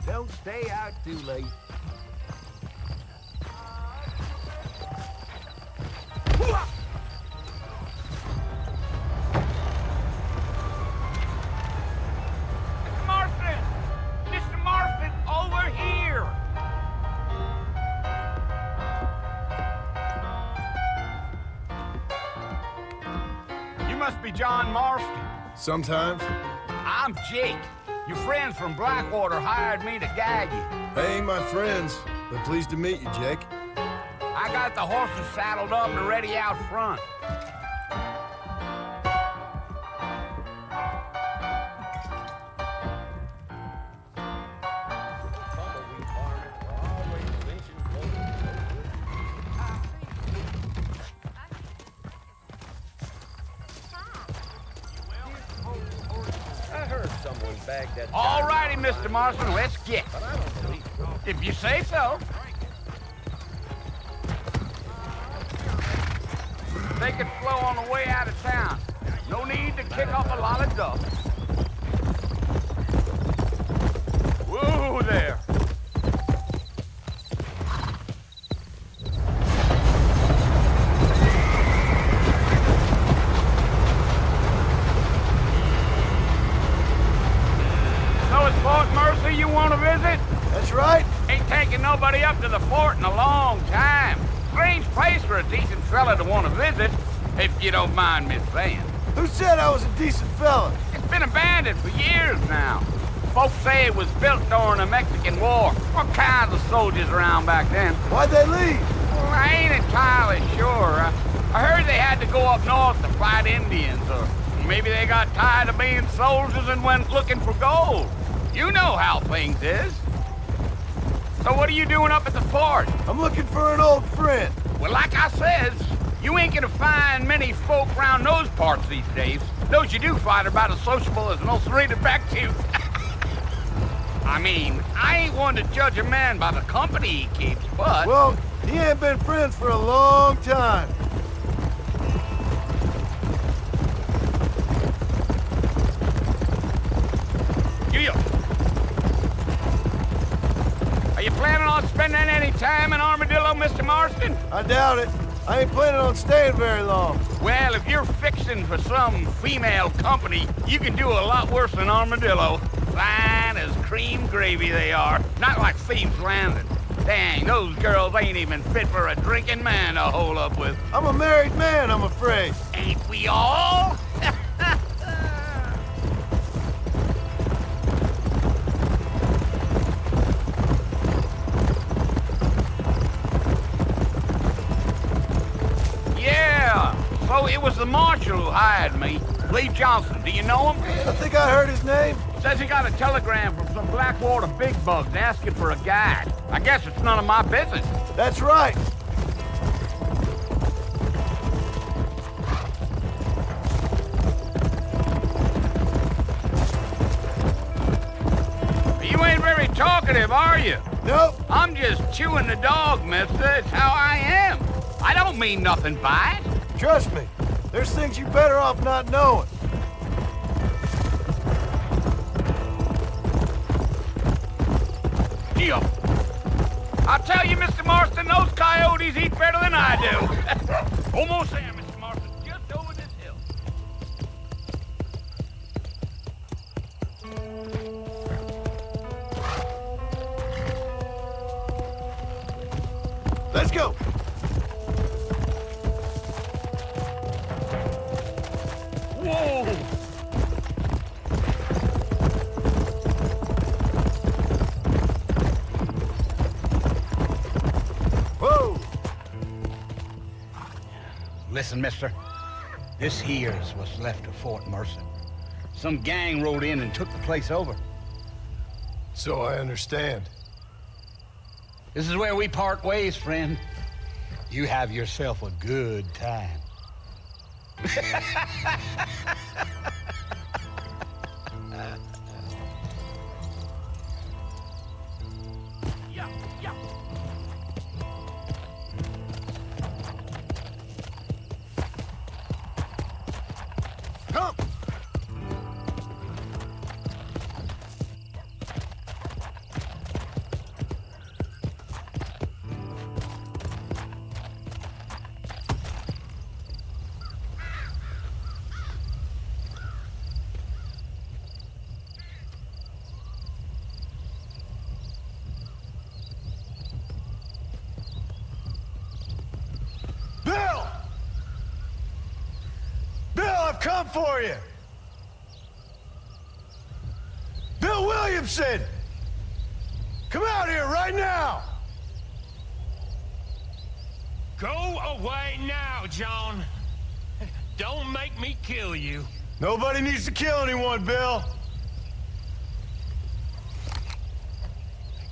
Don't stay out too late. Marston! Mr. Marston, over here! You must be John Marston. Sometimes. I'm Jake. Your friends from Blackwater hired me to gag you. They ain't my friends, but pleased to meet you, Jake. I got the horses saddled up and ready out front. All righty, Mr. Marston, let's get. If you say so. Take it slow on the way out of town. No need to kick up a lot of dust. Whoa there. Fort Mercy you want to visit? That's right. Ain't taking nobody up to the fort in a long time. Strange place for a decent fella to want to visit, if you don't mind me saying. Who said I was a decent fella? It's been abandoned for years now. Folks say it was built during the Mexican War. All kinds of soldiers around back then. Why'd they leave? Well, I ain't entirely sure. I heard they had to go up north to fight Indians, or maybe they got tired of being soldiers and went looking for gold. You know how things is. So what are you doing up at the fort? I'm looking for an old friend. Well, like I says, you ain't gonna find many folk around those parts these days. Those you do find are about as sociable as an ulcerated back tooth. I mean, I ain't one to judge a man by the company he keeps, but... Well, he ain't been friends for a long time. Are you planning on spending any time in Armadillo, Mr. Marston? I doubt it. I ain't planning on staying very long. Well, if you're fixing for some female company, you can do a lot worse than Armadillo. Fine as cream gravy they are. Not like Thieves' Landing. Dang, those girls ain't even fit for a drinking man to hole up with. I'm a married man, I'm afraid. Ain't we all? So it was the marshal who hired me, Lee Johnson. Do you know him? I think I heard his name. Says he got a telegram from some Blackwater big bugs asking for a guide. I guess it's none of my business. That's right. You ain't very talkative, are you? Nope. I'm just chewing the dog, mister. It's how I am. I don't mean nothing by it. Trust me, there's things you better off not knowing. Deal. I'll tell you, Mr. Marston, those coyotes eat better than I do. Almost there, Mr. Marston, just over this hill. Let's go. Whoa! Whoa! Listen, mister. This here's what's left of Fort Mercy. Some gang rode in and took the place over. So I understand. This is where we part ways, friend. You have yourself a good time. Come! I've come for you! Bill Williamson! Come out here right now! Go away now, John. Don't make me kill you. Nobody needs to kill anyone, Bill.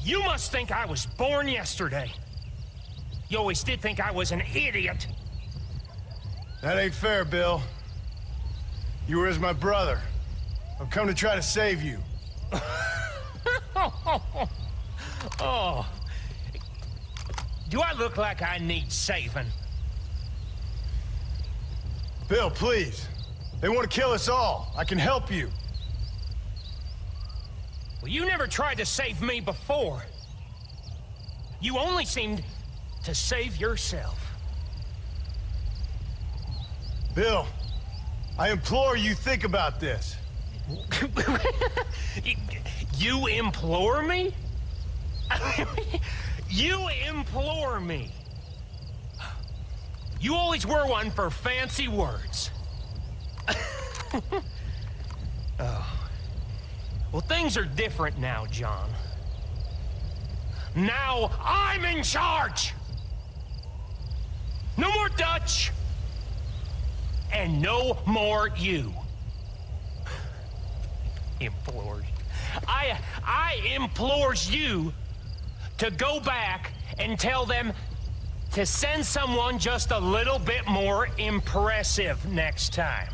You must think I was born yesterday. You always did think I was an idiot. That ain't fair, Bill. You were as my brother. I've come to try to save you. Oh. Do I look like I need saving? Bill, please. They want to kill us all. I can help you. Well, you never tried to save me before. You only seemed to save yourself. Bill, I implore you, think about this. You implore me? You implore me. You always were one for fancy words. Oh. Well, things are different now, John. Now I'm in charge! No more Dutch! And no more you. Implores. I implores you to go back and tell them to send someone just a little bit more impressive next time.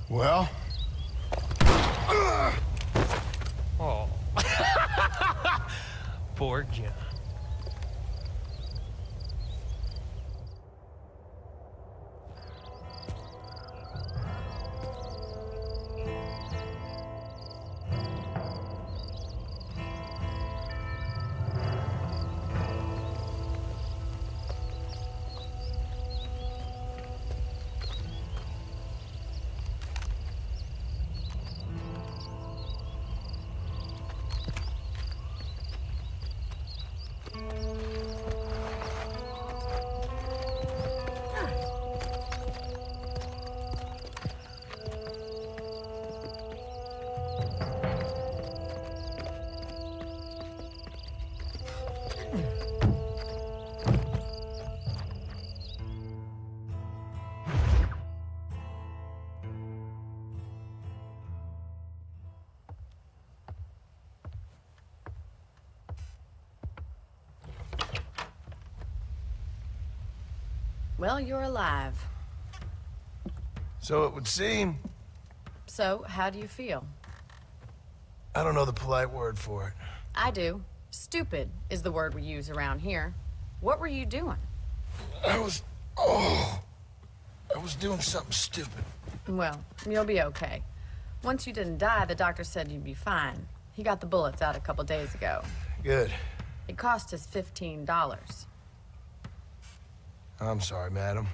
Well? Oh. Poor John. Well, you're alive. So it would seem. So, how do you feel? I don't know the polite word for it. I do. Stupid is the word we use around here. What were you doing? I was doing something stupid. Well, you'll be okay. Once you didn't die, the doctor said you'd be fine. He got the bullets out a couple days ago. Good. It cost us $15. I'm sorry, madam.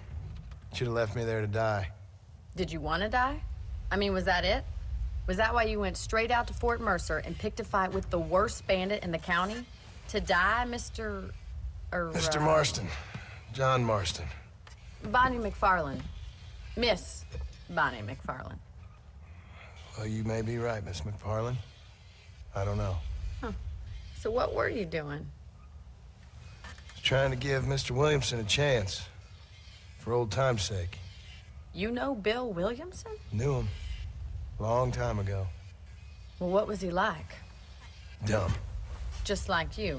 Should have left me there to die. Did you want to die? I mean, was that it? Was that why you went straight out to Fort Mercer and picked a fight with the worst bandit in the county? To die, Mr. Mr. Marston. John Marston. Bonnie McFarlane. Miss Bonnie McFarlane. Well, you may be right, Miss McFarlane. I don't know. Huh. So what were you doing? Trying to give Mr. Williamson a chance. For old time's sake. You know Bill Williamson? Knew him. Long time ago. Well, what was he like? Dumb. Just like you.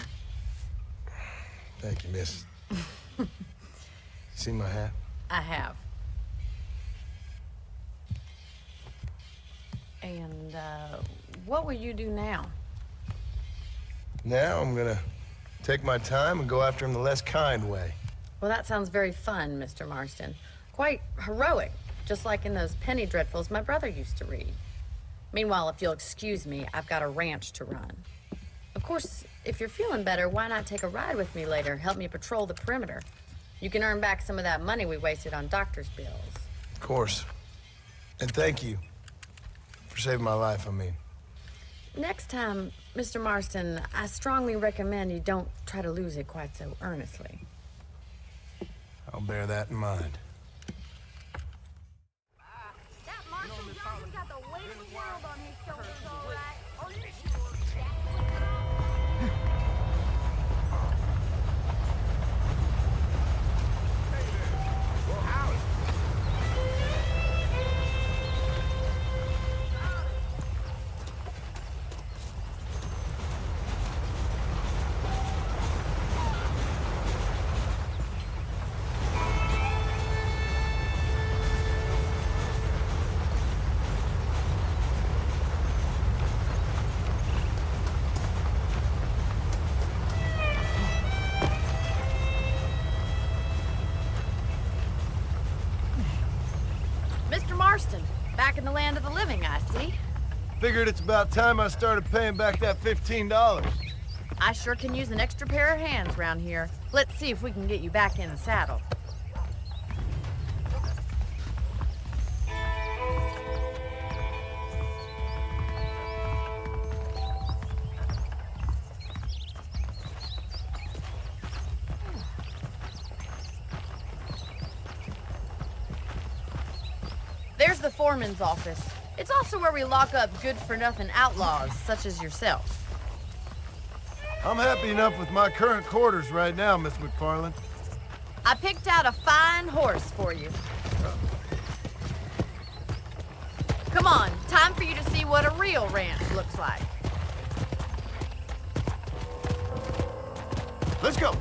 Thank you, miss. See my hat? I have. And, what will you do now? Now I'm gonna take my time and go after him the less kind way. Well, that sounds very fun, Mr. Marston. Quite heroic, just like in those penny dreadfuls my brother used to read. Meanwhile, if you'll excuse me, I've got a ranch to run. Of course, if you're feeling better, why not take a ride with me later? Help me patrol the perimeter. You can earn back some of that money we wasted on doctor's bills. Of course. And thank you. For saving my life, I mean. Next time, Mr. Marston, I strongly recommend you don't try to lose it quite so earnestly. I'll bear that in mind. Figured it's about time I started paying back that $15. I sure can use an extra pair of hands around here. Let's see if we can get you back in the saddle. There's the foreman's office. It's also where we lock up good-for-nothing outlaws, such as yourself. I'm happy enough with my current quarters right now, Miss McFarland. I picked out a fine horse for you. Come on, time for you to see what a real ranch looks like. Let's go.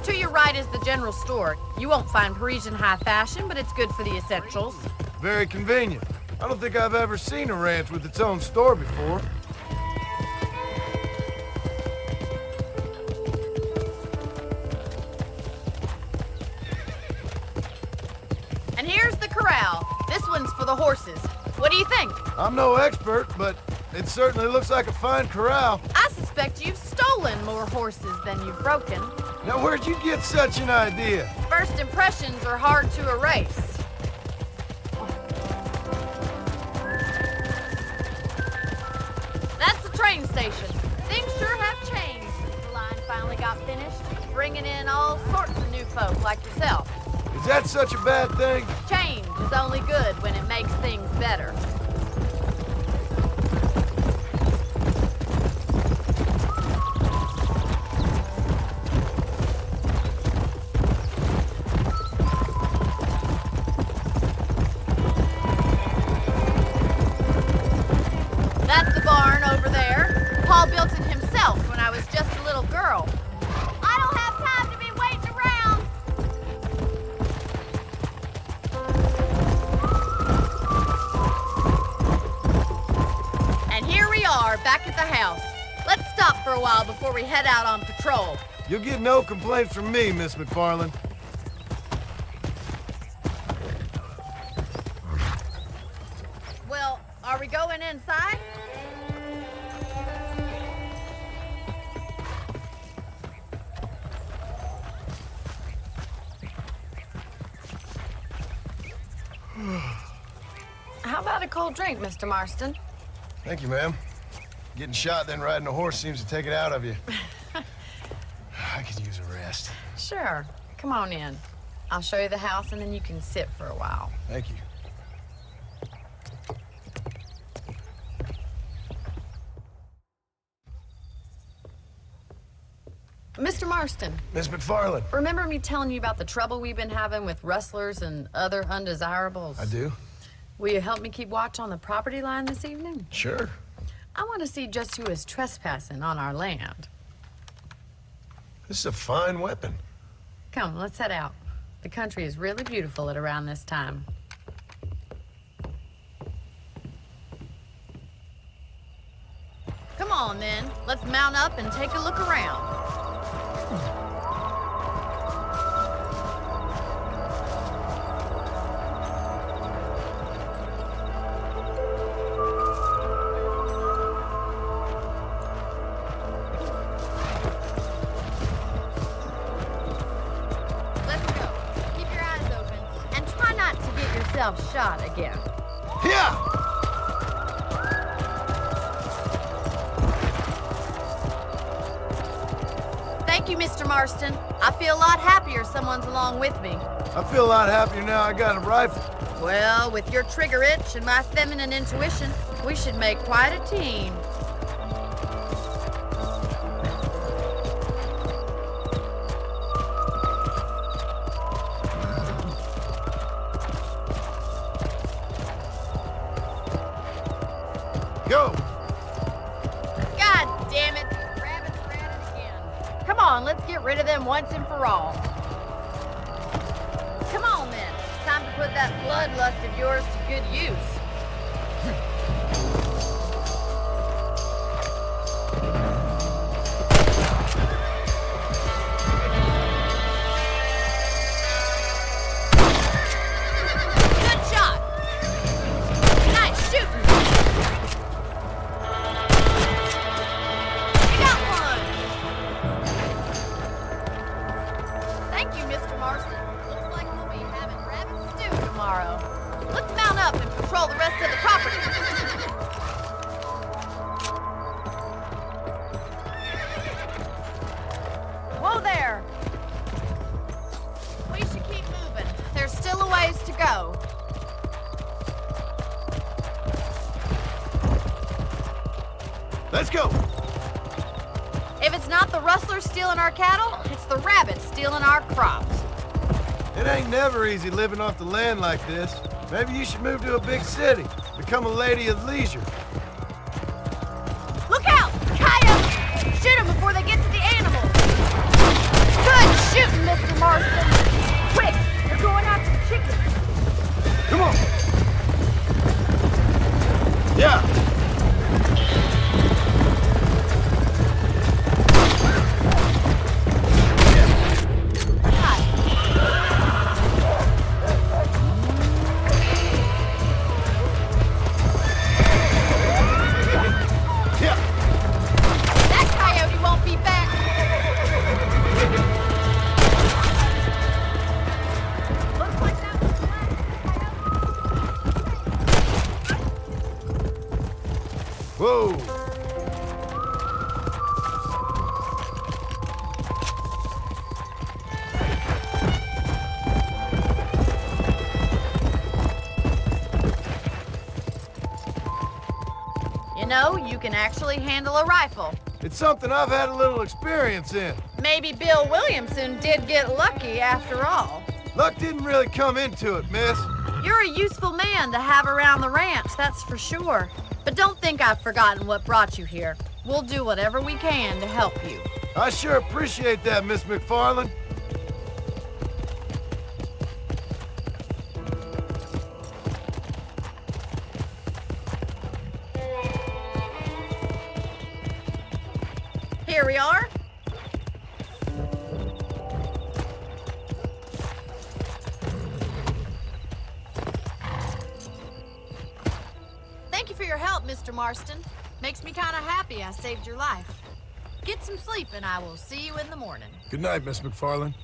To your right is the general store. You won't find Parisian high fashion, but it's good for the essentials. Very convenient. I don't think I've ever seen a ranch with its own store before. And here's the corral. This one's for the horses. What do you think? I'm no expert, but it certainly looks like a fine corral. I suspect you've stolen more horses than you've broken. Now, where'd you get such an idea? First impressions are hard to erase. That's the train station. Things sure have changed since the line finally got finished, bringing in all sorts of new folk like yourself. Is that such a bad thing? Change is only good when it makes things better. That's the barn over there. Paul built it himself when I was just a little girl. I don't have time to be waiting around. And here we are, back at the house. Let's stop for a while before we head out on patrol. You'll get no complaints from me, Miss McFarland. Well, are we going inside? How about a cold drink, Mr. Marston? Thank you, ma'am. Getting shot, then riding a horse seems to take it out of you. I could use a rest. Sure. Come on in. I'll show you the house and then you can sit for a while. Thank you. Mr. Marston, Miss McFarland. remember me telling you about the trouble we've been having with rustlers and other undesirables? I do? Will you help me keep watch on the property line this evening? Sure. I want to see just who is trespassing on our land. This is a fine weapon. Come, let's head out. The country is really beautiful at around this time. Come on, then. Let's mount up and take a look around. Let's go. Keep your eyes open and try not to get yourself shot again. Yeah! Thank you, Mr. Marston. I feel a lot happier someone's along with me. I feel a lot happier now I got a rifle. Well, with your trigger itch and my feminine intuition, we should make quite a team. Go! God damn it, these rabbits are at it again. Come on, let's get rid of them once and for all. Come on then, time to put that bloodlust of yours to good use. Good shot. Nice shooting. You got one. Thank you, Mr. Marston. Looks like we'll be having rabbit stew tomorrow. Let's mount up and patrol the rest of the property. Whoa there! We should keep moving. There's still a ways to go. Let's go! If it's not the rustlers stealing our cattle, it's the rabbits stealing our crops. It ain't never easy living off the land like this. Maybe you should move to a big city. Become a lady of leisure. Look out! Coyotes! Shoot them before they get to the animals! Good shooting, Mr. Marston! Quick! They're going after the chickens! Come on! Yeah! That coyote won't be back! Looks like that was the last coyote. Whoa! You know, you can actually handle a rifle. It's something I've had a little experience in. Maybe Bill Williamson did get lucky after all. Luck didn't really come into it, miss. You're a useful man to have around the ranch, that's for sure. But don't think I've forgotten what brought you here. We'll do whatever we can to help you. I sure appreciate that, Miss McFarland. Here we are. Thank you for your help, Mr. Marston. Makes me kind of happy I saved your life. Get some sleep and I will see you in the morning. Good night, Miss McFarland.